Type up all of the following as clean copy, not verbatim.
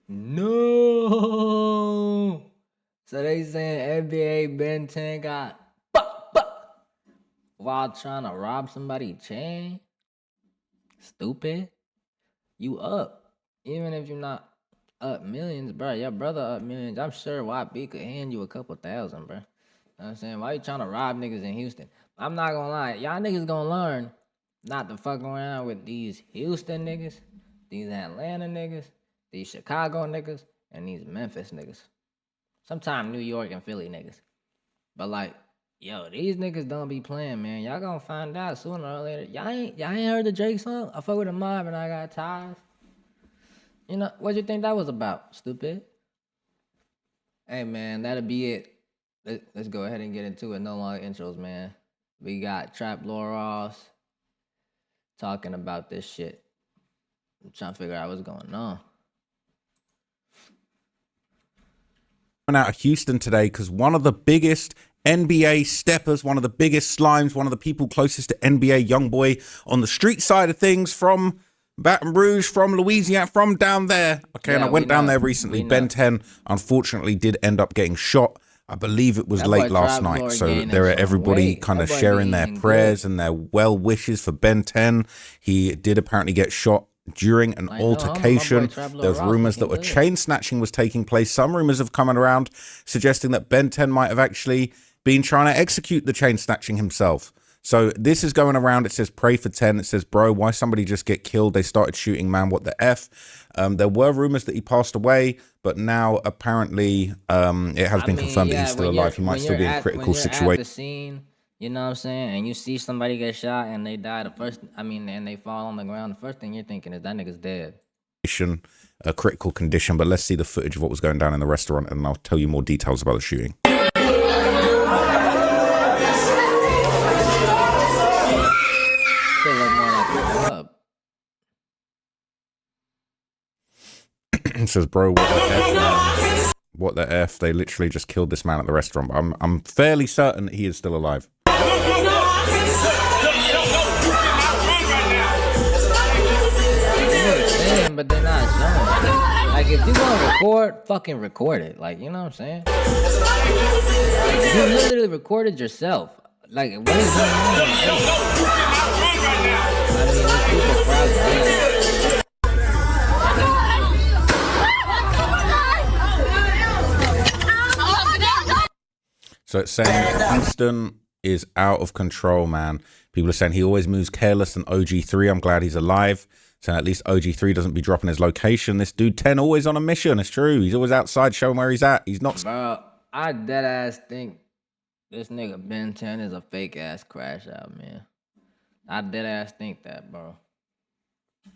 No. So they saying NBA Ben 10 got while trying to rob somebody chain? Stupid. You up. Even if you're not up millions, bro. Your brother up millions. I'm sure YB could hand you a couple thousand, bro. You know what I'm saying? Why you trying to rob niggas in Houston? I'm not gonna lie. Y'all niggas gonna learn not to fuck around with these Houston niggas, these Atlanta niggas, these Chicago niggas, and these Memphis niggas. Sometimes New York and Philly niggas. But like, yo, these niggas don't be playing, man. Y'all gonna find out sooner or later. Y'all ain't heard the Drake song? I fuck with a mob and I got ties. You know, what you think that was about, stupid? Hey, man, that'll be it. Let's go ahead and get into it. No longer intros, man. We got Trap Lord Ross talking about this shit. I'm trying to figure out what's going on. Out of Houston today because one of the biggest NBA steppers, one of the biggest slimes, one of the people closest to NBA YoungBoy on the street side of things from Baton Rouge, from Louisiana, from down there. Okay, yeah, and I went down there recently. Ben 10 unfortunately did end up getting shot. I believe it was late last night. So there are everybody kind of sharing their prayers and their well wishes for Ben 10. He did apparently get shot during an altercation. There's rumors that a chain snatching was taking place. Some rumors have come around suggesting that Ben 10 might have actually been trying to execute the chain snatching himself. So this is going around. It says pray for 10. It says, bro, why somebody just get killed? They started shooting, man. What the F? There were rumors that he passed away, but now apparently it has been confirmed that he's still alive. He might still be in a critical situation. You know what I'm saying? And you see somebody get shot and they die and they fall on the ground. The first thing you're thinking is that nigga's dead. A critical condition, but let's see the footage of what was going down in the restaurant and I'll tell you more details about the shooting. It says, bro, what the F, man? What the F? They literally just killed this man at the restaurant. But I'm fairly certain that he is still alive. But they're not showing. Like, if you want to record, fucking record it. Like, you know what I'm saying? Like, you literally recorded yourself. Like, what is going on? I mean, these people probably. So it's saying Houston is out of control, man. People are saying he always moves careless than OG3. I'm glad he's alive. So at least OG3 doesn't be dropping his location. This dude 10 always on a mission. It's true. He's always outside showing where he's at. He's not. Bro, I dead ass think this nigga Ben 10 is a fake ass crash out, man. I dead ass think that, bro.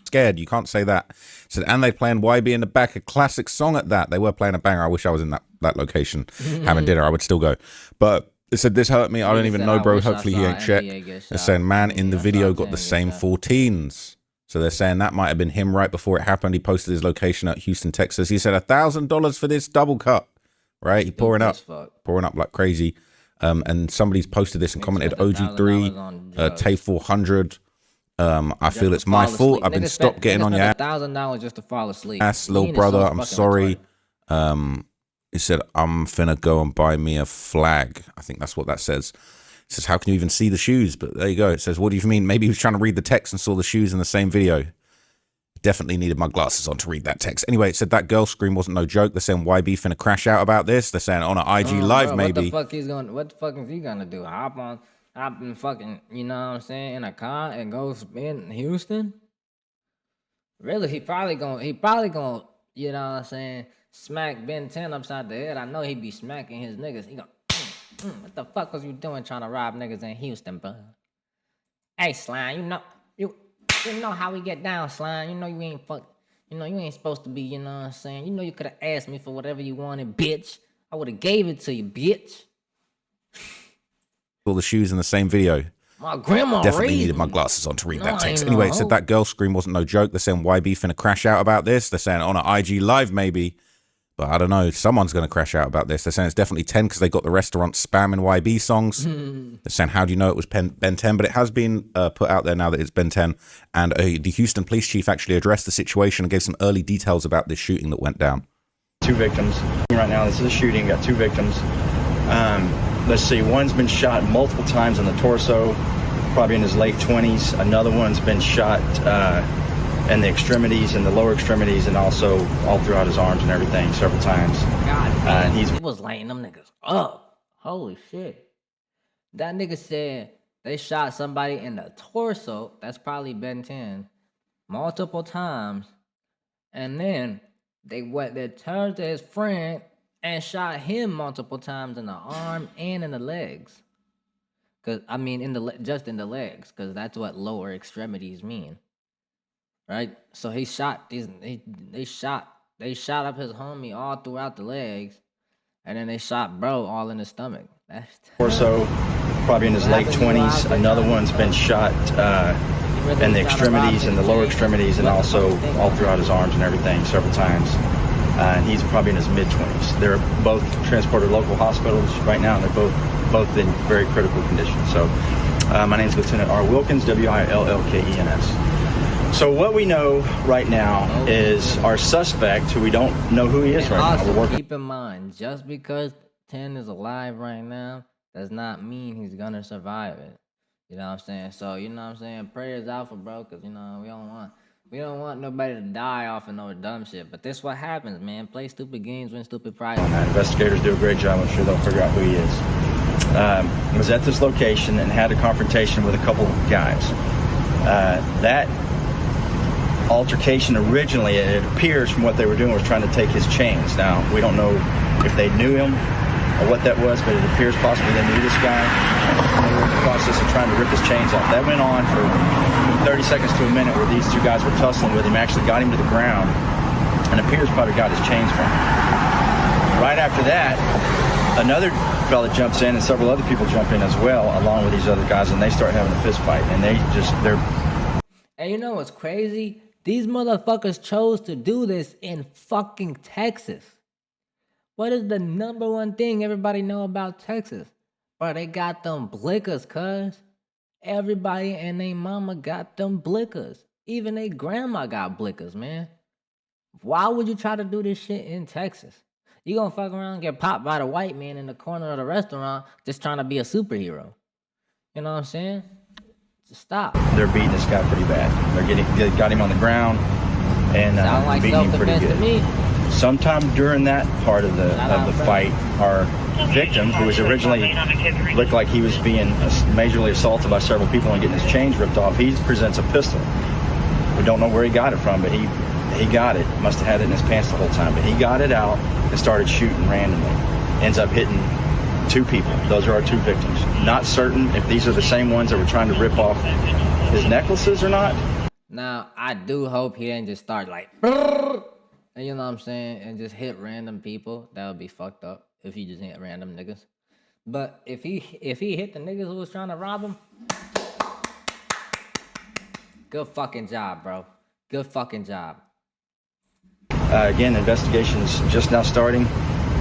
Scared. You can't say that. So, and they playing YB in the back, a classic song at that. They were playing a banger. I wish I was in that location having dinner. I would still go. But it said, this hurt me. I don't even know, bro. Hopefully he ain't checked. They're saying, man, in the video got the same 14s. So they're saying that might have been him right before it happened. He posted his location at Houston, Texas. He said $1,000 for this double cut, right? He pouring up like crazy. And somebody's posted this and commented, OG3, Tay 400. I feel it's my fault. I've been stopped getting on your ass. $1,000 just to fall asleep. Ass, little brother, I'm sorry. He said, I'm finna go and buy me a flag. I think that's what that says. It says, how can you even see the shoes? But there you go. It says, what do you mean? Maybe he was trying to read the text and saw the shoes in the same video. Definitely needed my glasses on to read that text. Anyway, it said that girl scream wasn't no joke. They're saying YB finna crash out about this. They're saying on an IG live, bro, maybe. What the fuck is he gonna do? Hop in fucking, you know what I'm saying, in a car and go in Houston? Really, he probably gonna, you know what I'm saying, smack Ben 10 upside the head. I know he be smacking his niggas. He go, what the fuck was you doing trying to rob niggas in Houston, bro? Hey, Slime, you know how we get down, Slime. You know you ain't you ain't supposed to be, you know what I'm saying? You know you could have asked me for whatever you wanted, bitch. I would have gave it to you, bitch. All the shoes in the same video. My grandma definitely needed my glasses on to read that text. Anyway, it said that girl scream wasn't no joke. They're saying YB finna crash out about this. They're saying on an IG live, maybe. But I don't know. Someone's going to crash out about this. They're saying it's definitely 10 because they got the restaurant spamming YB songs. They're saying, how do you know it was Ben 10? But it has been put out there now that it's Ben 10. And the Houston police chief actually addressed the situation and gave some early details about this shooting that went down. 2 victims. Right now, this is a shooting. Got 2 victims. Let's see. One's been shot multiple times in the torso, probably in his late 20s. Another one's been shot in the extremities, in the lower extremities, and also all throughout his arms and everything several times. God damn, he was lighting them niggas up. Holy shit. That nigga said they shot somebody in the torso, that's probably Ben 10, multiple times, and then they turned to his friend and shot him multiple times in the arm and in the legs. Cause I mean just in the legs, cause that's what lower extremities mean. Right? So he shot they shot up his homie all throughout the legs, and then they shot bro all in the stomach. That's torso, probably in his late 20s. Another one's been shot in the extremities, in the lower extremities, and also all throughout his arms and everything several times. And he's probably in his mid-20s. They're both transported to local hospitals right now, and they're both in very critical condition. So my name is Lieutenant R. Wilkins, Willkens. So what we know right now is our suspect, who we don't know who he is right now. We're working. Keep in mind, just because 10 is alive right now does not mean he's gonna survive it. You know what I'm saying? So, you know what I'm saying? Prayers out for bro, because, you know, we don't want nobody to die off of no dumb shit. But this what happens, man. Play stupid games, win stupid prizes. Investigators do a great job. I'm sure they'll figure out who he is. Was at this location and had a confrontation with a couple of guys. That altercation originally, it appears from what they were doing, was trying to take his chains. Now, we don't know if they knew him or what that was, but it appears possibly they knew this guy. They were in the process of trying to rip his chains off. That went on for 30 seconds to a minute where these 2 guys were tussling with him, actually got him to the ground, and appears probably got his chains from him. Right after that, another fella jumps in and several other people jump in as well, along with these other guys, and they start having a fist fight. And they're... And you know what's crazy? These motherfuckers chose to do this in fucking Texas. What is the number one thing everybody know about Texas? Bro, they got them blickers, cuz. Everybody and they mama got them blickers. Even they grandma got blickers, man. Why would you try to do this shit in Texas? You gonna fuck around and get popped by the white man in the corner of the restaurant just trying to be a superhero. You know what I'm saying? Just stop. They're beating this guy pretty bad. They got him on the ground and like beating him pretty good. To me. Sometime during that part of the fight, our victim, who was originally looked like he was being majorly assaulted by several people and getting his chains ripped off, he presents a pistol. We don't know where he got it from, but he got it. Must have had it in his pants the whole time, but he got it out and started shooting randomly. Ends up hitting 2 people. Those are our 2 victims. Not certain if these are the same ones that were trying to rip off his necklaces or not. Now, I do hope he didn't just start like, and you know what I'm saying, and just hit random people. That would be fucked up if he just hit random niggas. But if he hit the niggas who was trying to rob him, good fucking job, bro. Good fucking job. Again, investigation's just now starting,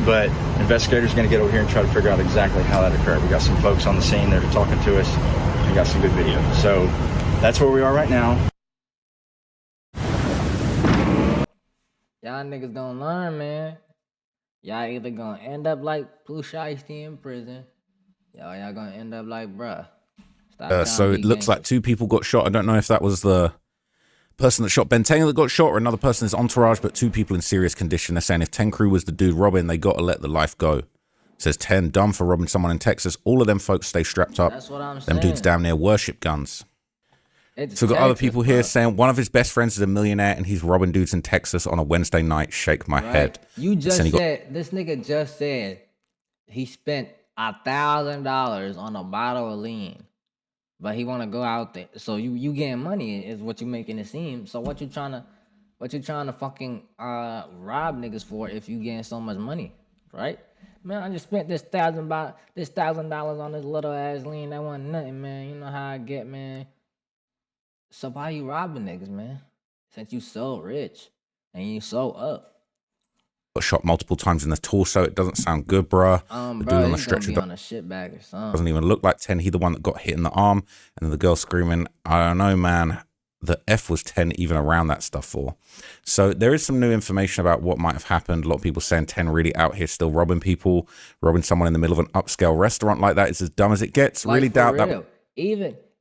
but investigators are going to get over here and try to figure out exactly how that occurred. We got some folks on the scene that are talking to us. We got some good video. So that's where we are right now. Y'all niggas gonna learn, man. Y'all either gonna end up like Pooh Shiesty in prison, y'all gonna end up like bruh. So it looks like 2 people got shot. I don't know if that was the person that shot Ben 10 that got shot or another person in his entourage, but 2 people in serious condition. They're saying if 10 crew was the dude robbing, they got to let the life go. It says 10 dumb for robbing someone in Texas. All of them folks stay strapped up. That's what I'm saying. Them dudes down there worship guns. So we've got other people here saying one of his best friends is a millionaire and he's robbing dudes in Texas on a Wednesday night. Shake my head. You just said, this nigga just said he spent $1,000 on a bottle of lean, but he want to go out there. So you getting money is what you making it seem. So what you trying to fucking rob niggas for if you getting so much money, right? Man, I just spent this $1,000 on this little ass lean. That wasn't nothing, man. You know how I get, man. So why you robbing niggas, man? Since you so rich and you so up. got shot multiple times in the torso. It doesn't sound good, bruh. The Bro, dude on the he's gonna stretcher be on a shit bag or something. doesn't even look like 10. He the one that got hit in the arm, and then the girl screaming, I don't know, man. The F was 10 even around that stuff for. So there is some new information about what might have happened. A lot of people saying 10 really out here still robbing people. Robbing someone in the middle of an upscale restaurant like that is as dumb as it gets. Like, really for doubt real. that.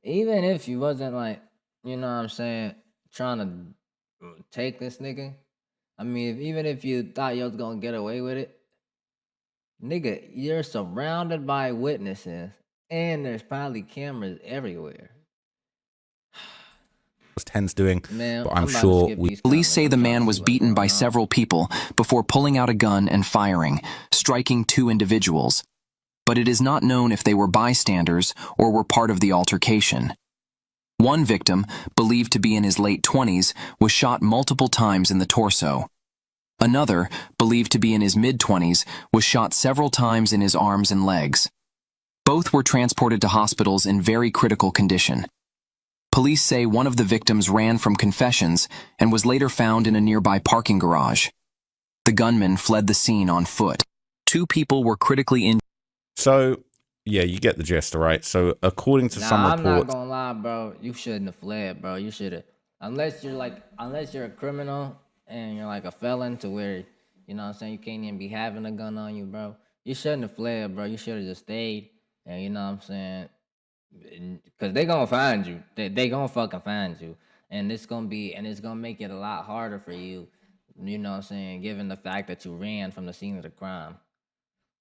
Even if you wasn't like, you know what I'm saying, trying to take this nigga. I mean, even if you thought you was gonna get away with it, nigga, you're surrounded by witnesses, and there's probably cameras everywhere. Was 10's doing, Man, but I'm about to sure skip we these Police comments. say I'm the trying to man see was what's beaten by going on. several people before pulling out a gun and firing, striking 2 individuals. But it is not known if they were bystanders or were part of the altercation. One victim, believed to be in his late 20s, was shot multiple times in the torso. Another, believed to be in his mid-20s, was shot several times in his arms and legs. Both were transported to hospitals in very critical condition. Police say one of the victims ran from confessions and was later found in a nearby parking garage. The gunman fled the scene on foot. 2 people were critically injured. So, yeah, you get the gist, all right? So, according to some I'm not reports, gonna lie, bro. You shouldn't have fled, bro. You should have, unless you're a criminal and you're like a felon to where, you know what I'm saying, you can't even be having a gun on you, bro. You shouldn't have fled, bro. You should have just stayed, and you know what I'm saying, because they gonna find you. They gonna fucking find you, and it's gonna make it a lot harder for you. You know what I'm saying, given the fact that you ran from the scene of the crime.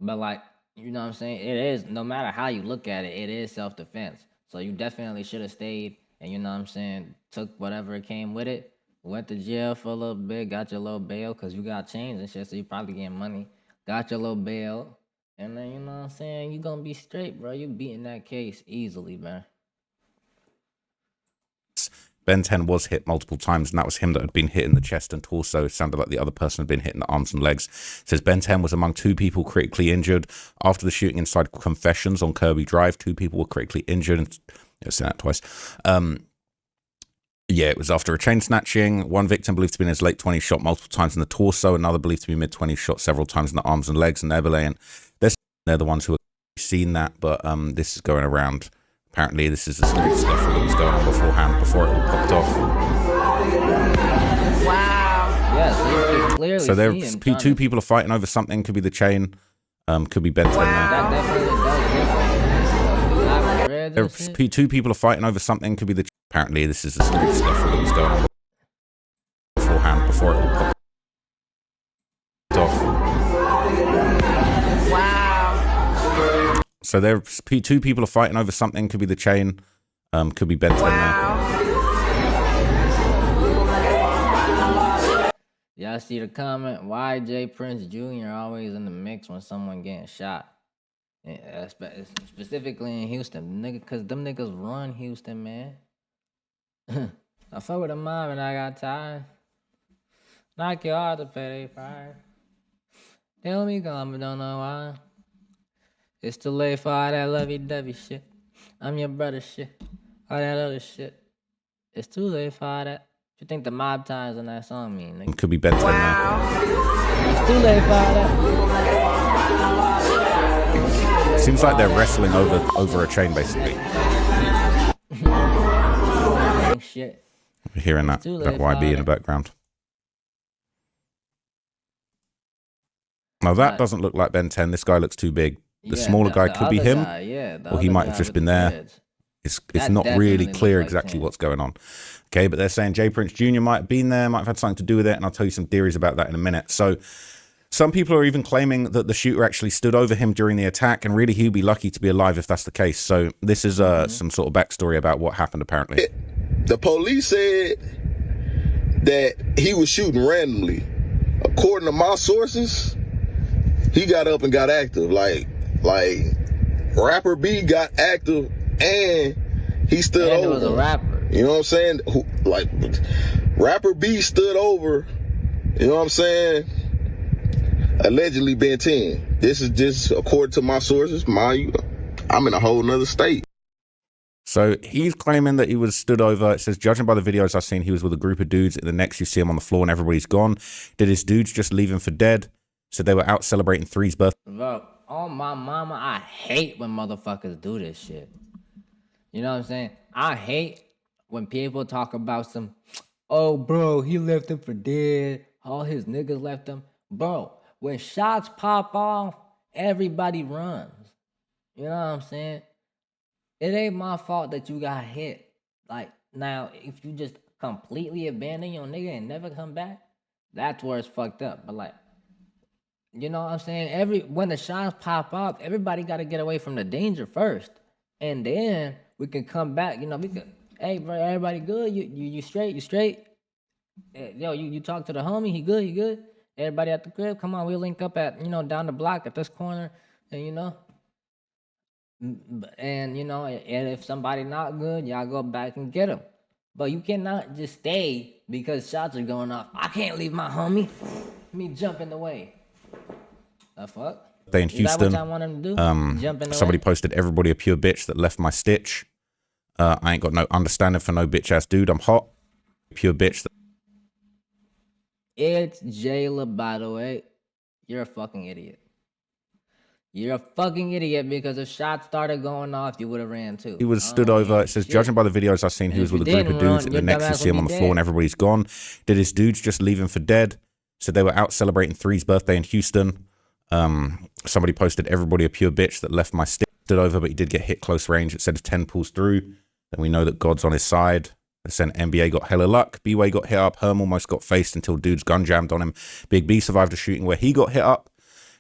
But like, you know what I'm saying? It is, no matter how you look at it, it is self-defense. So you definitely should have stayed and, you know what I'm saying, took whatever it came with it, went to jail for a little bit, got your little bail, because you got chains and shit, so you probably getting money. Got your little bail, and then, you know what I'm saying, you gonna be straight, bro. You beating that case easily, man. Ben 10 was hit multiple times, and that was him that had been hit in the chest and torso. It sounded like the other person had been hit in the arms and legs. It says Ben 10 was among 2 people critically injured. After the shooting inside Confessions on Kirby Drive, 2 people were critically injured. And I've seen that twice. Yeah, it was after a chain snatching. One victim believed to be in his late 20s shot multiple times in the torso. Another believed to be mid-20s shot several times in the arms and legs. And they're the ones who have seen that, but this is going around. Apparently, this is the street stuff that was going on beforehand, before it all popped off. Wow. Yes, you can clearly So there, see him 2 trying to- people are fighting over something. Could be the chain, could be Ben 10 there. That definitely does look like it. There, And shit. 2 people are fighting over something. Could be the. Apparently, this is the street stuff that was going on beforehand, before it all popped off. Wow. So there, 2 people are fighting over something. Could be the chain, could be Ben 10 there. Y'all see the comment? Why J Prince Jr. always in the mix when someone getting shot? Specifically in Houston, nigga, cause them niggas run Houston, man. I fuck with a mom and I got time. Knock you hard to pay they fire. Tell me gone, but don't know why. It's too late for all that lovey-dovey shit. I'm your brother shit. All that other shit. It's too late for all that. What you think the mob ties on that song mean, nigga? Could be Ben 10 there. It's too late for all that. Seems like they're wrestling over a chain, basically. Shit. We're hearing that too late YB for in the that. background. Now that Right. doesn't look like Ben 10. This guy looks too big. The Yeah, smaller guy could be other him, guy, yeah, the or he other might have guy just with been the there. dreads. It's That not definitely really looks clear like exactly 10. what's going on. Okay, but they're saying J Prince Jr. might have been there, might have had something to do with it, and I'll tell you some theories about that in a minute. So some people are even claiming that the shooter actually stood over him during the attack, and really he'd be lucky to be alive if that's the case. So this is some sort of backstory about what happened, apparently. The police said that he was shooting randomly. According to my sources, he got up and got active. Like Rapper B got active and he stood And over. it was a rapper. You know what I'm saying? Rapper B stood over, you know what I'm saying? Allegedly Ben 10. This is just according to my sources. I'm in a whole nother state. So he's claiming that he was stood over. It says, judging by the videos I've seen, he was with a group of dudes. In the next, you see him on the floor and everybody's gone. Did his dudes just leave him for dead? said they were out celebrating Three's birthday. Bro, on my mama, I hate when motherfuckers do this shit. You know what I'm saying? I hate when people talk about some, oh, bro, he left him for dead. All his niggas left him. Bro, when shots pop off, everybody runs. You know what I'm saying? It ain't my fault that you got hit. Like, now, if you just completely abandon your nigga and never come back, that's where it's fucked up. But, like, you know what I'm saying? When the shots pop up, everybody got to get away from the danger first. And then we can come back. You know, we can, hey, bro, everybody good? You straight? You straight? Yo, you talk to the homie? He good? He good? Everybody at the crib? Come on, we'll link up at, down the block at this corner. And, and if somebody not good, y'all go back and get them. But you cannot just stay because shots are going off. I can't leave my homie. Let me jump in the way. The fuck? In Is Houston, that what I want him to do? Jump in the somebody way? posted, everybody a pure bitch that left my stitch. I ain't got no understanding for no bitch ass dude. I'm hot. Pure bitch. It's Jayla, by the way. You're a fucking idiot. You're a fucking idiot because if shots started going off, you would have ran too. He was stood over. It says, judging by the videos I've seen, he was with a group of dudes. And the next you see him on the floor and everybody's gone. Did his dudes just leave him for dead? Said they were out celebrating Three's birthday in Houston. Somebody posted, everybody a pure bitch that left my stick. Stood over, but he did get hit close range. It said if 10 pulls through, then we know that God's on his side. They said NBA got hella luck. B-Way got hit up. Herm almost got faced until dudes gun jammed on him. Big B survived a shooting where he got hit up.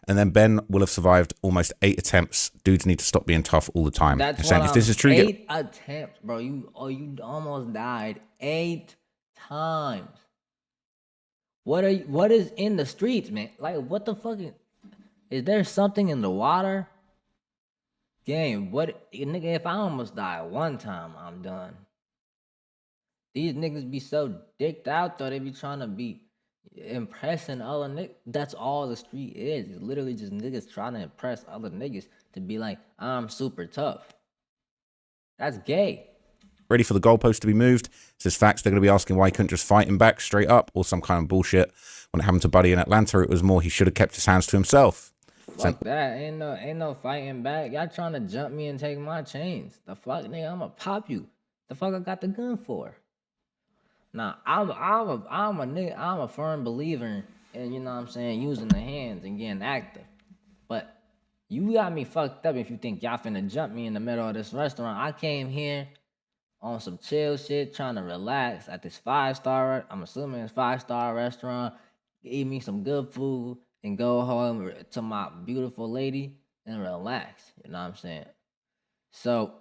And then Ben will have survived almost 8 attempts. Dudes need to stop being tough all the time. That's saying, if this is true, 8 attempts, bro. You almost died 8 times. What is in the streets, man? Like, what the fuck is there something in the water? Game, nigga, if I almost die one time, I'm done. These niggas be so dicked out though, they be trying to be impressing other niggas. That's all the street is. It's literally just niggas trying to impress other niggas to be like, I'm super tough. That's gay. ready for the goalpost to be moved. It says facts. They're going to be asking why he couldn't just fight him back straight up or some kind of bullshit. When it happened to Buddy in Atlanta, it was more he should have kept his hands to himself. Fuck that. Ain't no fighting back. Y'all trying to jump me and take my chains. The fuck, nigga, I'ma pop you. The fuck I got the gun for? Nah, I'm a nigga, I'm a firm believer in, you know what I'm saying, using the hands and getting active. But you got me fucked up if you think y'all finna jump me in the middle of this restaurant. I came here on some chill shit, trying to relax at this 5-star, I'm assuming it's 5-star restaurant, eat me some good food, and go home to my beautiful lady and relax. You know what I'm saying? So,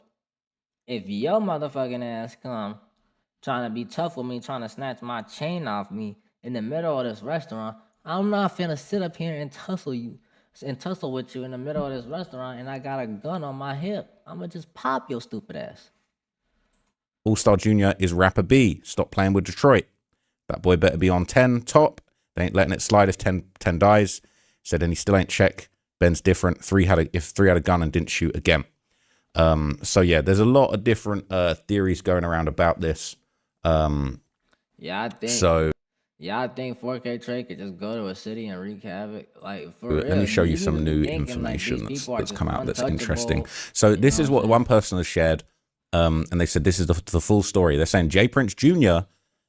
if your motherfucking ass come trying to be tough with me, trying to snatch my chain off me in the middle of this restaurant, I'm not finna sit up here and tussle with you in the middle of this restaurant and I got a gun on my hip. I'ma just pop your stupid ass. All-Star Jr. is rapper B. Stop playing with Detroit. That boy better be on 10 top. They ain't letting it slide if 10 dies. Said, and he still ain't check. Ben's different. If 3 had a gun and didn't shoot again. So yeah, there's a lot of different theories going around about this. I think 4K Trey could just go to a city and wreak havoc. Like, for real. Let me show you some new information that's come out that's interesting. So this is what one person has shared, and they said this is the full story. They're saying J Prince Jr.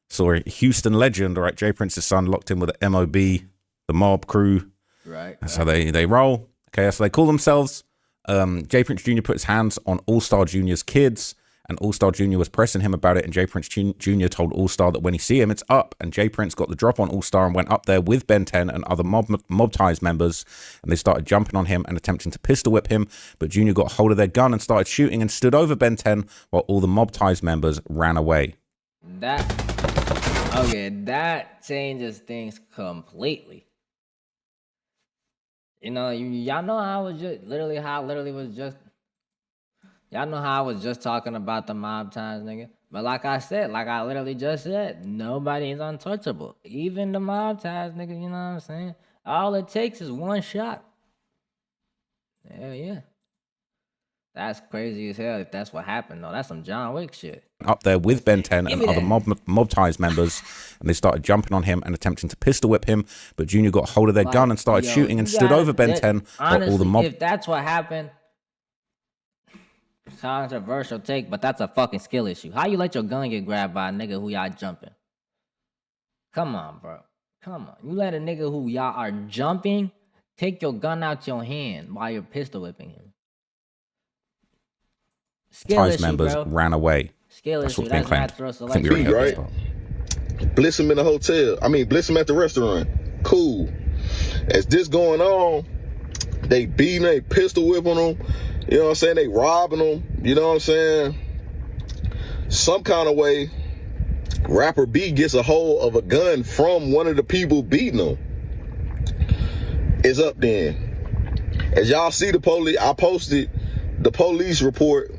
saw a Houston legend, all right, J Prince's son locked in with the MOB, the mob crew. Right. That's how they roll. Okay, so they call themselves. J Prince Jr. put his hands on All-Star Jr.'s kids, and All-Star Jr. was pressing him about it, and J Prince Jr. told All-Star that when he see him, it's up, and J Prince got the drop on All-Star and went up there with Ben 10 and other mob ties members, and they started jumping on him and attempting to pistol whip him, but Jr. got hold of their gun and started shooting and stood over Ben 10 while all the mob ties members ran away. That changes things completely. You know, y'all know how I was just y'all know how I was just talking about the mob ties, nigga. But like I literally just said, nobody is untouchable. Even the mob ties, nigga, you know what I'm saying? All it takes is one shot. Hell yeah. That's crazy as hell if that's what happened, though. That's some John Wick shit. Up there with Ben 10 Give and me other that. mob ties members, and they started jumping on him and attempting to pistol whip him. But Junior got hold of their gun and started Yo, shooting you and stood over Ben 10 while all the honestly, mob. if that's what happened, controversial take, but that's a fucking skill issue. How you let your gun get grabbed by a nigga who y'all jumping? Come on, bro. Come on. You let a nigga who y'all are jumping take your gun out your hand while you're pistol whipping him. Skill Ties issue, members bro. ran away. Skill That's issue. what's being That's claimed. natural I think selection. we already heard this Right. part. Bliss him in the hotel. I mean, bliss him at the restaurant. Cool. As this going on, they beating, they pistol whipping him. You know what I'm saying? They robbing him. You know what I'm saying? Some kind of way, rapper B gets a hold of a gun from one of the people beating him. It's up then. As y'all see the police, I posted the police report.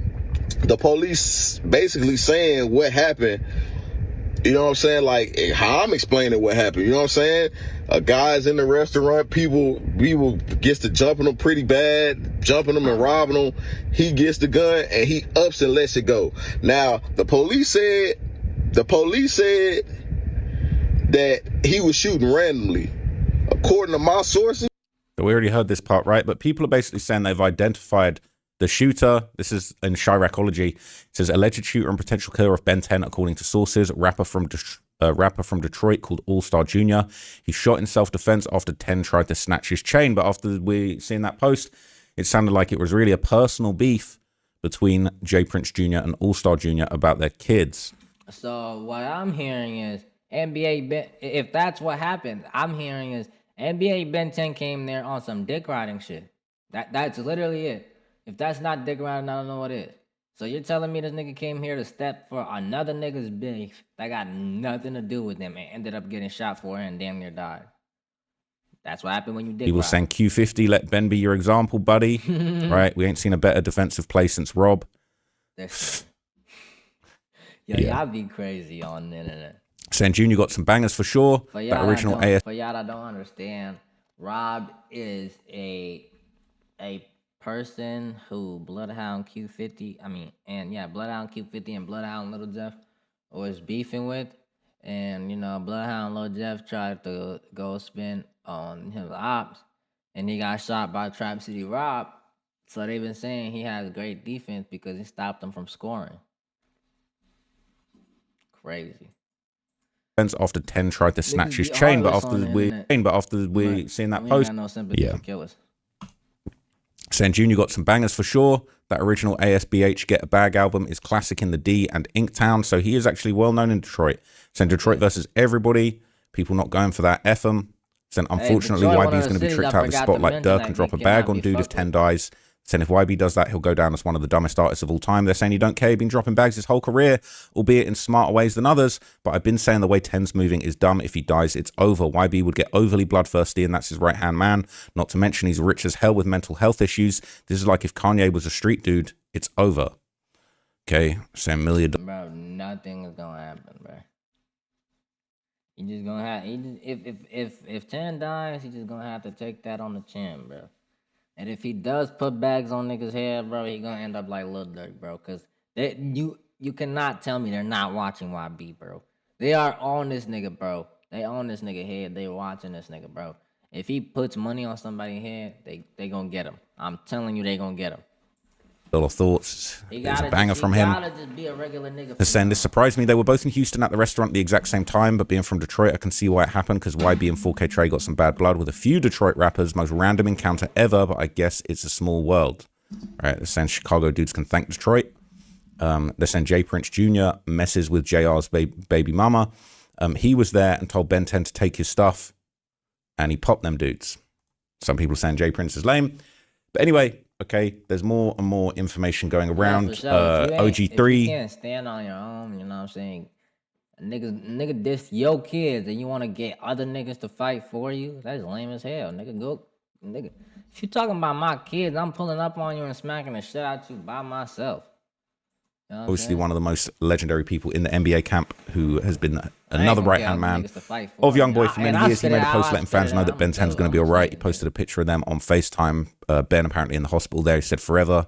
The police basically saying what happened. You know what I'm saying? Like how I'm explaining what happened. You know what I'm saying? A guy's in the restaurant. People gets to jumping him pretty bad, jumping him and robbing him. He gets the gun and he ups and lets it go. Now the police said that he was shooting randomly. According to my sources. So we already heard this part, right? But people are basically saying they've identified the shooter. This is in Chiracology. It says alleged shooter and potential killer of Ben 10, according to sources. Rapper from Detroit called All Star Jr. He shot in self-defense after 10 tried to snatch his chain. But after we seen that post, it sounded like it was really a personal beef between J Prince Jr. and All Star Jr. about their kids. So what I'm hearing is if that's what happened, I'm hearing is NBA Ben 10 came there on some dick riding shit. That's literally it. If that's not dick riding, I don't know what is. So you're telling me this nigga came here to step for another nigga's beef that got nothing to do with him and ended up getting shot for and damn near died. That's what happened when you dick People ride. saying Q50, let Ben be your example, buddy. Right? We ain't seen a better defensive play since Rob. Y'all be crazy on the internet. Saying Junior got some bangers for sure. For That original AS. For y'all that don't understand, Rob is a person who Bloodhound Q50, Bloodhound Q50 and Bloodhound Little Jeff was beefing with. And, Bloodhound Little Jeff tried to go spin on his ops, and he got shot by Trap City Rob. So they've been saying he has great defense because he stopped them from scoring. Crazy. After 10 tried to snatch his chain, but after we seen that post, got no sympathy for killers. Saying Junior got some bangers for sure. That original ASBH Get a Bag album is classic in the D and Inktown, so he is actually well known in Detroit. Saying Detroit versus everybody, people not going for that. F them. Saying unfortunately YB's going to be tricked out of the spot like Dirk and drop a bag on dude if 10 dies. Saying if YB does that, he'll go down as one of the dumbest artists of all time. They're saying he don't care. He's been dropping bags his whole career, albeit in smarter ways than others. But I've been saying the way 10's moving is dumb. If he dies, it's over. YB would get overly bloodthirsty, and that's his right-hand man. Not to mention he's rich as hell with mental health issues. This is like if Kanye was a street dude. It's over. Okay, saying $1 million. Bro, nothing is gonna happen, bro. He just gonna have. If 10 dies, he just gonna have to take that on the chin, bro. And if he does put bags on niggas' head, bro, he gonna end up like Lil Durk, bro. Cause you cannot tell me they're not watching YB, bro. They are on this nigga, bro. They on this nigga head. They watching this nigga, bro. If he puts money on somebody's head, they gonna get him. I'm telling you, they gonna get him. Little thoughts. There's a banger from him. Just be a regular nigga. Saying this surprised me. They were both in Houston at the restaurant at the exact same time, but being from Detroit, I can see why it happened because YB and 4K Trey got some bad blood with a few Detroit rappers. Most random encounter ever, but I guess it's a small world. All right, they're saying Chicago dudes can thank Detroit. They're saying J Prince Jr. messes with JR's baby mama. He was there and told Ben 10 to take his stuff, and he popped them dudes. Some people saying J Prince is lame. But anyway, okay, there's more and more information going around. OG3. If you can't stand on your own, you know what I'm saying? Nigga diss your kids and you want to get other niggas to fight for you? That's lame as hell. Nigga. If you talking about my kids, I'm pulling up on you and smacking the shit out you by myself. You know Obviously one of the most legendary people in the NBA camp who has been another right-hand man of Youngboy for many years. He made a post letting fans know that Ben 10's going to be all right. He posted a picture of them on FaceTime. Ben apparently in the hospital there. He said forever.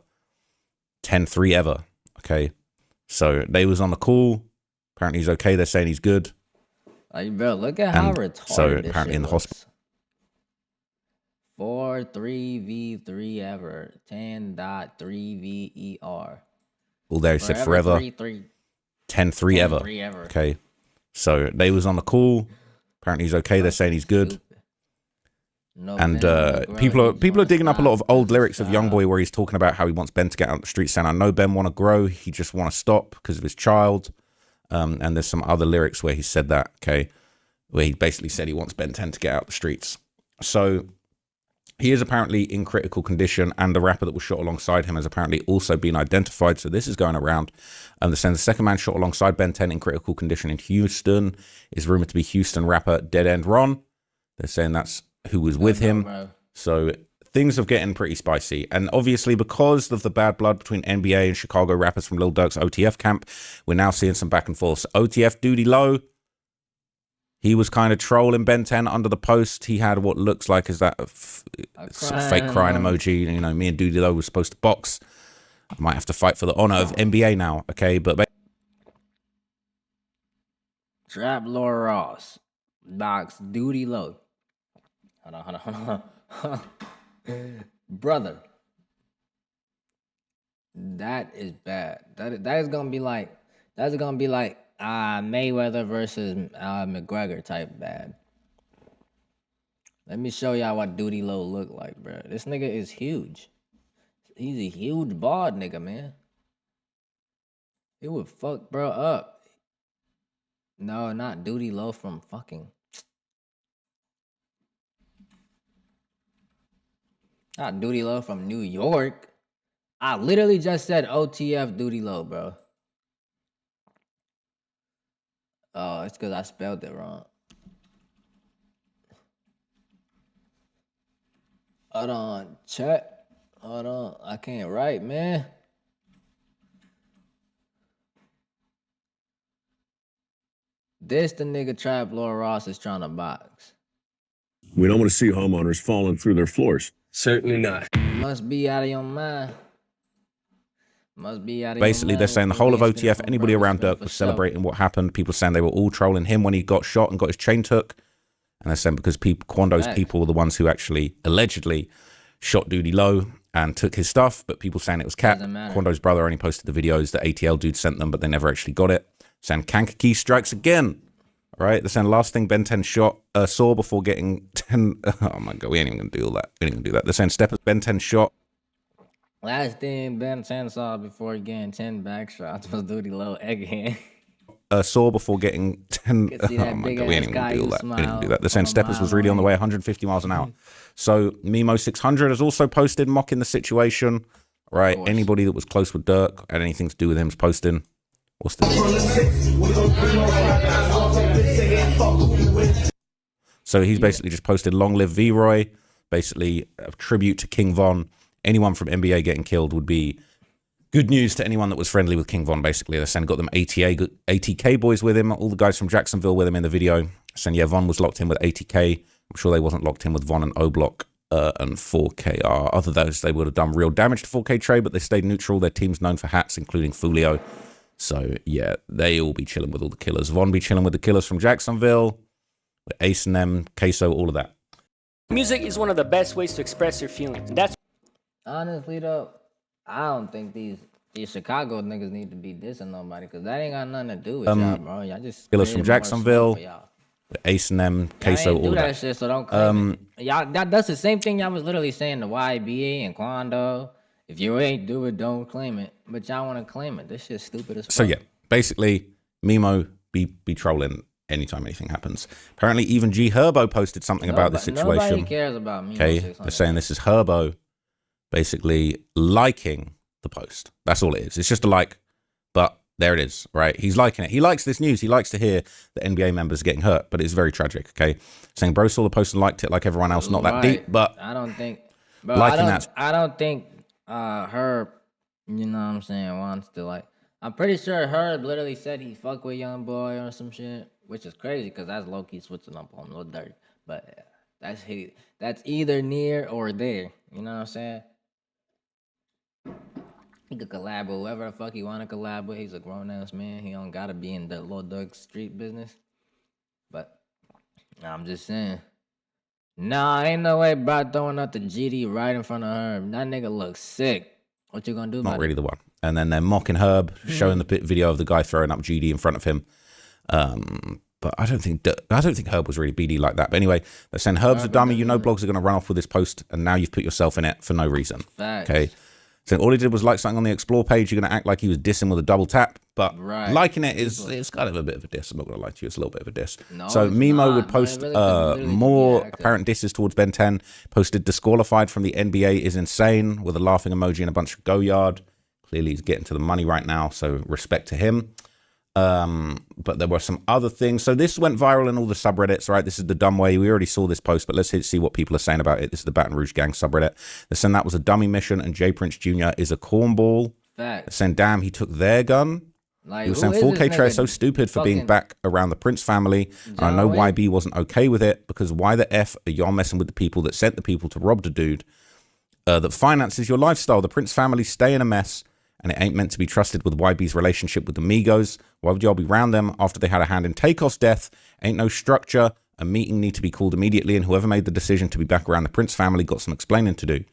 10-3 ever. Okay. So they was on the call. Apparently he's okay. They're saying he's good. Like, bro, look at how And retarded so this apparently shit in the looks. hospital. 4-3-V-3 ever. 10.3 VER. All there he said forever. 10-3 ever. 10-3 ever. Okay. So they was on the call. Apparently he's okay. They're saying he's good. No, And Ben, people are digging up a lot of old lyrics of Young Youngboy where he's talking about how he wants Ben to get out on the streets, saying, I know Ben want to grow, he just want to stop because of his child. And there's some other lyrics where he said that, okay, where he basically said he wants Ben 10 to get out the streets. So he is apparently in critical condition, and the rapper that was shot alongside him has apparently also been identified. So this is going around. The second man shot alongside Ben 10 in critical condition in Houston is rumored to be Houston rapper Dead End Ron. They're saying that's who was with him. So things are getting pretty spicy. And obviously because of the bad blood between NBA and Chicago rappers from Lil Durk's OTF camp, we're now seeing some back and forth. So OTF Duty Low, he was kind of trolling Ben 10 under the post. He had what looks like is that fake crying emoji. You know, me and Duty Low were supposed to box. I might have to fight for the honor of NBA now, okay? But Trap Laura Ross. Box Duty Low. Hold on. Brother. That is bad. That is gonna be like Mayweather versus McGregor type bad. Let me show y'all what Duty Low look like, bro. This nigga is huge. He's a huge bald nigga, man. It would fuck bro up. No, not Duty Low from fucking. Not Duty Low from New York. I literally just said OTF Duty Low, bro. Oh, it's because I spelled it wrong. Hold on, chat. Hold on, I can't write, man. This the nigga Trap Laura Ross is trying to box. We don't want to see homeowners falling through their floors. Certainly not. Must be out of your mind. Must be out of basically your mind. they're saying the whole of OTF, anybody around Dirk was celebrating what happened. People saying they were all trolling him when he got shot and got his chain took. And they're saying because Quando's people were the ones who actually allegedly shot Duty Low and took his stuff, but people saying it was Cap. Quando's brother only posted the videos that ATL dude sent them, but they never actually got it. Saying Kankakee strikes again. All right, they're saying last thing Ben 10 saw before getting 10. Oh my God, we ain't even gonna do all that. We ain't gonna do that. They're saying Steppers Ben 10 shot. Last thing Ben 10 saw before getting 10 back shots was Duty Low again. Saw before getting 10. Oh my God, we ain't even gonna do all that. We ain't gonna do that. They're saying Steppers was really on the way 150 miles an hour. So Mimo 600 has also posted mocking the situation. Right, anybody that was close with Dirk had anything to do with him's posting. What's the So he's basically just posted Long Live V-Roy, basically a tribute to King Von. Anyone from NBA getting killed would be good news to anyone that was friendly with King Von, basically. They're saying got them ATK boys with him, all the guys from Jacksonville with him in the video. Saying, yeah, Von was locked in with ATK. I'm sure they wasn't locked in with Von and O-Block and 4KR. Other than those, they would have done real damage to 4K Trade, but they stayed neutral. Their team's known for hats, including Fulio. So, yeah, they all be chilling with all the killers. Von be chilling with the killers from Jacksonville, with Ace and them, Queso, all of that. Music is one of the best ways to express your feelings. That's honestly, though, I don't think these Chicago niggas need to be dissing nobody, because that ain't got nothing to do with y'all, bro. Y'all just killers from Jacksonville, with Ace and them, Queso, all of that. Shit, so don't claim it. Y'all, that's the same thing y'all was literally saying to YBA and Quando. If you ain't do it, don't claim it. But y'all want to claim it. This shit's stupid as fuck. So yeah, basically, Mimo be trolling anytime anything happens. Apparently, even G Herbo posted something about the situation. Nobody cares about Mimo. Okay, they're saying this is Herbo basically liking the post. That's all it is. It's just a like, but there it is, right? He's liking it. He likes this news. He likes to hear that NBA members are getting hurt, but it's very tragic, okay? Saying bro saw the post and liked it like everyone else, not that deep, but I don't think, bro, liking I don't think Herb, you know what I'm saying, wants to like, I'm pretty sure Herb literally said he fuck with Young Boy or some shit, which is crazy because that's low-key switching up on Lil Durk, but that's either near or there, you know what I'm saying? He could collab with whoever the fuck he want to collab with. He's a grown ass man. He don't gotta be in the little dark street business. But I'm just saying. Nah, ain't no way, bro. Throwing out the GD right in front of Herb. That nigga looks sick. What you gonna do about Not really it? the one. And then they're mocking Herb, showing the video of the guy throwing up GD in front of him. But I don't think Herb was really BD like that. But anyway, they're saying Herb's a dummy. You know blogs are going to run off with this post, and now you've put yourself in it for no reason. Facts. Okay. So all he did was like something on the explore page. You're going to act like he was dissing with a double tap, but liking it is it's kind of a bit of a diss. I'm not going to lie to you, it's a little bit of a diss. No, so it's Mimo not, would post literally more apparent disses towards Ben 10. Posted disqualified from the NBA is insane with a laughing emoji and a bunch of go yard. Clearly he's getting to the money right now, so respect to him. But there were some other things. So this went viral in all the subreddits, right? This is the dumb way. We already saw this post, but let's see what people are saying about it. This is the Baton Rouge Gang subreddit. They're saying that was a dummy mission and J Prince Jr. is a cornball. They're saying, damn, he took their gun. Like, he was saying 4K Trey is so stupid for being back around the Prince family. And I know YB wasn't okay with it because why the F are y'all messing with the people that sent the people to rob the dude that finances your lifestyle? The Prince family stay in a mess. And it ain't meant to be trusted with YB's relationship with the Migos. Why would y'all be round them after they had a hand in Takeoff's death? Ain't no structure. A meeting need to be called immediately, and whoever made the decision to be back around the Prince family got some explaining to do.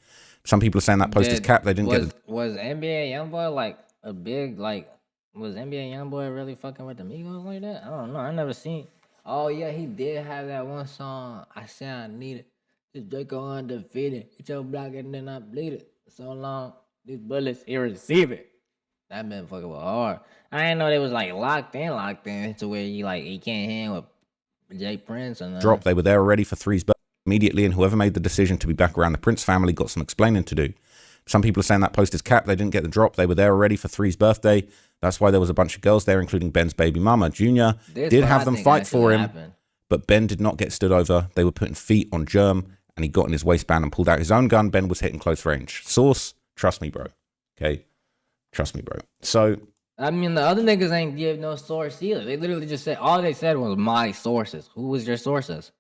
Some people are saying that post is cap. They didn't get. Was NBA YoungBoy like a big like? Was NBA YoungBoy really fucking with the Migos like that? I don't know. I never seen. Oh yeah, he did have that one song. I said I need it. This Draco undefeated. It's your block and then I bleed it. So long. These bullets, he receive it. That been fucking hard. I didn't know they was like locked in to where he can't hang with J Prince and drop. They were there already for Three's birthday immediately, and whoever made the decision to be back around the Prince family got some explaining to do. Some people are saying that post is cap. They didn't get the drop. They were there already for Three's birthday. That's why there was a bunch of girls there, including Ben's baby mama. Junior did have them fight for him, but Ben did not get stood over. They were putting feet on Germ, and he got in his waistband and pulled out his own gun. Ben was hitting close range. Source. Trust me, bro. Okay? Trust me, bro. So... I mean, the other niggas ain't give no source either. They literally just said... All they said was my sources. Who was your sources?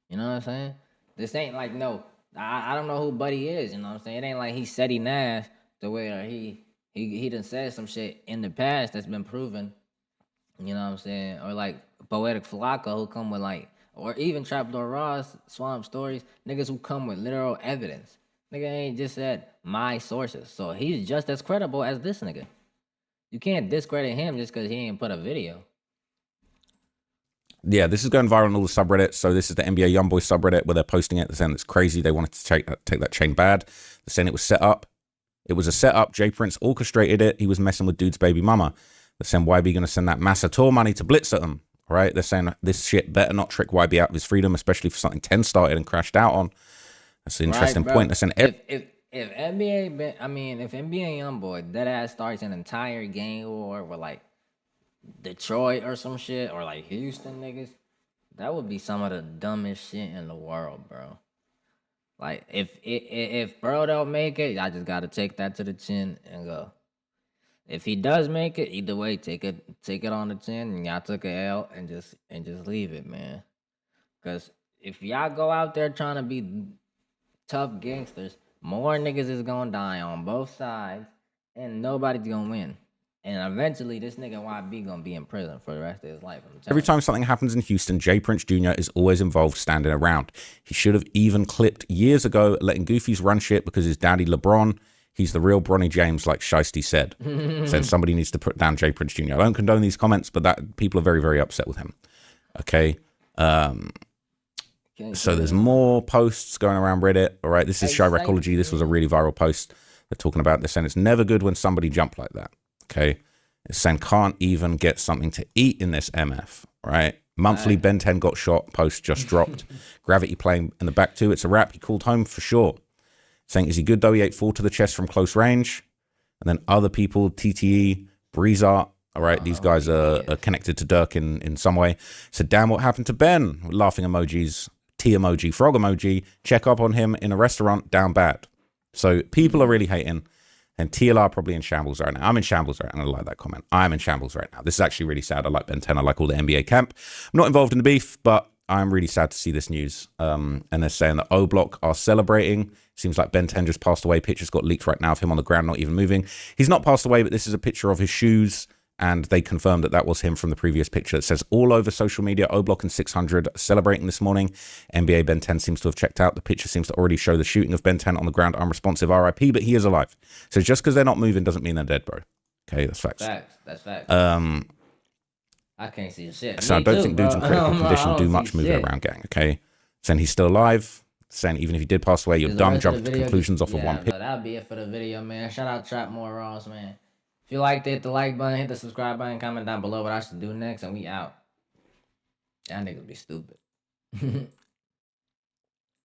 You know what I'm saying? This ain't like, no... I don't know who Buddy is, you know what I'm saying? It ain't like he said he Nash the way he done said some shit in the past that's been proven. You know what I'm saying? Or like Poetic Flocka who come with like... Or even Trapdoor Ross, Swamp Stories. Niggas who come with literal evidence. Nigga ain't just said my sources. So he's just as credible as this nigga. You can't discredit him just because he ain't put a video. Yeah, this is going viral on all the subreddits. So this is the NBA Youngboy subreddit where they're posting it. They're saying it's crazy. They wanted to take that chain bad. They're saying it was set up. It was a setup. J Prince orchestrated it. He was messing with dude's baby mama. They're saying YB going to send that Massa tour money to blitz at them. All right? They're saying this shit better not trick YB out of his freedom, especially for something 10 started and crashed out on. That's an interesting point. That's an if NBA YoungBoy dead ass starts an entire gang war with like Detroit or some shit or like Houston niggas, that would be some of the dumbest shit in the world, bro. Like if bro don't make it, I just gotta take that to the chin and go. If he does make it, either way, take it on the chin and y'all took a L and just leave it, man. Cause if y'all go out there trying to be tough gangsters, more niggas is gonna die on both sides, and nobody's gonna win. And eventually, this nigga YB gonna be in prison for the rest of his life. Every time something happens in Houston, J Prince Jr. is always involved standing around. He should have even clipped years ago, letting Goofies run shit because his daddy LeBron, he's the real Bronny James, like Shiesty said. Said somebody needs to put down J Prince Jr. I don't condone these comments, but that people are very, very upset with him. Okay. So there's more posts going around Reddit. All right, this is Shy Recology. This was a really viral post. They're talking about this, and it's never good when somebody jump like that. Okay, it's saying can't even get something to eat in this MF. Right, monthly Ben 10 got shot. Post just dropped. Gravity playing in the back too. It's a wrap. He called home for sure. Saying is he good though? He ate 4 to the chest from close range, and then other people TTE Breeze Art. All right, these guys are connected to Dirk in some way. So damn, what happened to Ben? Laughing emojis. T emoji, frog emoji, check up on him in a restaurant, down bad. So people are really hating, and TLR probably in shambles right now. I'm in shambles right now. I like that comment. I'm in shambles right now. This is actually really sad. I like Ben 10. I like all the NBA camp. I'm not involved in the beef, but I'm really sad to see this news. And they're saying that O Block are celebrating. Seems like Ben 10 just passed away. Pictures got leaked right now of him on the ground, not even moving. He's not passed away, but this is a picture of his shoes. And they confirmed that that was him from the previous picture. It says all over social media, O Block and 600 celebrating this morning. NBA Ben 10 seems to have checked out. The picture seems to already show the shooting of Ben 10 on the ground, unresponsive, RIP, but he is alive. So just because they're not moving doesn't mean they're dead, bro. Okay, that's facts. Facts. That's facts. I can't see shit. So I don't think dudes in critical condition do I much see moving shit. around, gang. Okay, saying he's still alive. Saying even if he did pass away, you're Is the dumb. rest of the Jumping to video conclusions just- off of one but picture. that'll be it for the video, man. Shout out Trap More Ross, man. If you liked it, hit the like button, hit the subscribe button, comment down below what I should do next, and we out. Y'all niggas be stupid.